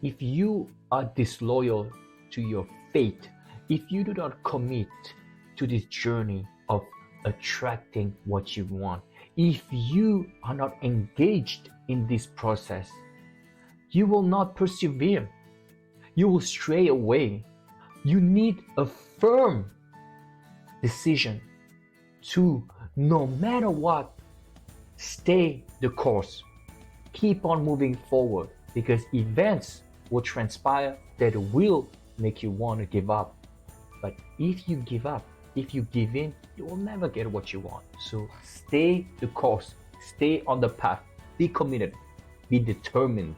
if you are disloyal to your faith, if you do not commit to this journey of attracting what you want, if you are not engaged in this process, you will not persevere. You will stray away. You need a firm decision to, no matter what, stay the course. Keep on moving forward because events will transpire that will make you want to give up. But if you give up, if you give in, you will never get what you want. So stay the course, stay on the path, be committed, be determined.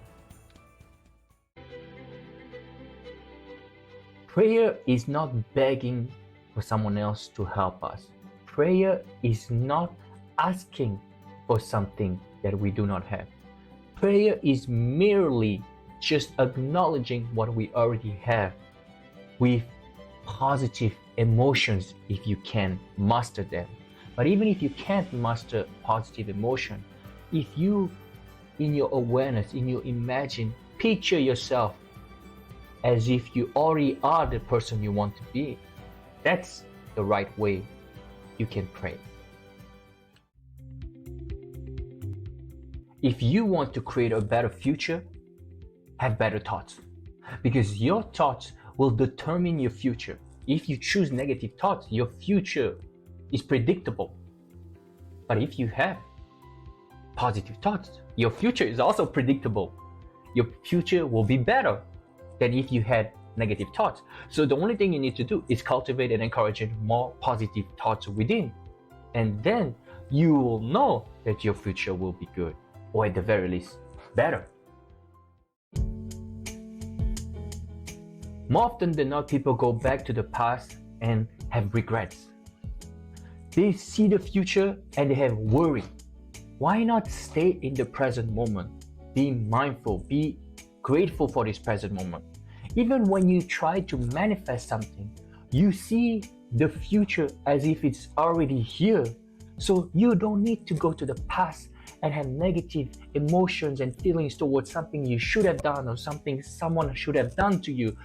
Prayer is not begging for someone else to help us. Prayer is not asking for something that we do not have. Prayer is merely just acknowledging what we already have with positive emotions if you can master them. But even if you can't master positive emotion, if you, in your awareness, in your imagine, picture yourself as if you already are the person you want to be, that's the right way you can pray. If you want to create a better future, have better thoughts. Because your thoughts will determine your future. If you choose negative thoughts, your future is predictable. But if you have positive thoughts, your future is also predictable. Your future will be better than if you had negative thoughts. So the only thing you need to do is cultivate and encourage more positive thoughts within. And then you will know that your future will be good, or at the very least, better. More often than not, people go back to the past and have regrets. They see the future and they have worry. Why not stay in the present moment? Be mindful, be grateful for this present moment. Even when you try to manifest something, you see the future as if it's already here. So you don't need to go to the past and have negative emotions and feelings towards something you should have done or something someone should have done to you,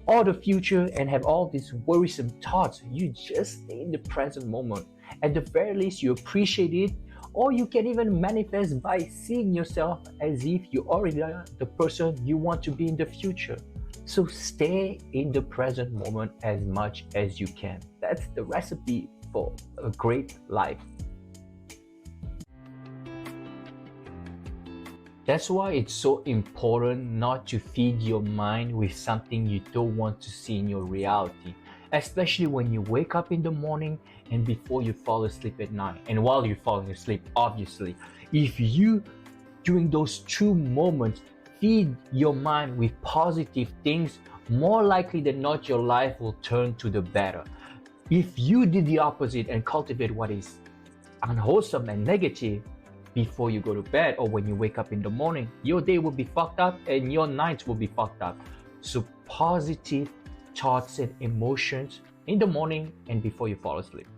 or the future, and have all these worrisome thoughts. You just stay in the present moment. At the very least, you appreciate it, or you can even manifest by seeing yourself as if you already are the person you want to be in the future. So stay in the present moment as much as you can. That's the recipe for a great life. That's why it's so important not to feed your mind with something you don't want to see in your reality, especially when you wake up in the morning and before you fall asleep at night. And while you're falling asleep, obviously, if you, during those 2 moments, feed your mind with positive things, more likely than not, your life will turn to the better. If you did the opposite and cultivate what is unwholesome and negative, before you go to bed or when you wake up in the morning, your day will be fucked up and your nights will be fucked up. So positive thoughts and emotions in the morning and before you fall asleep.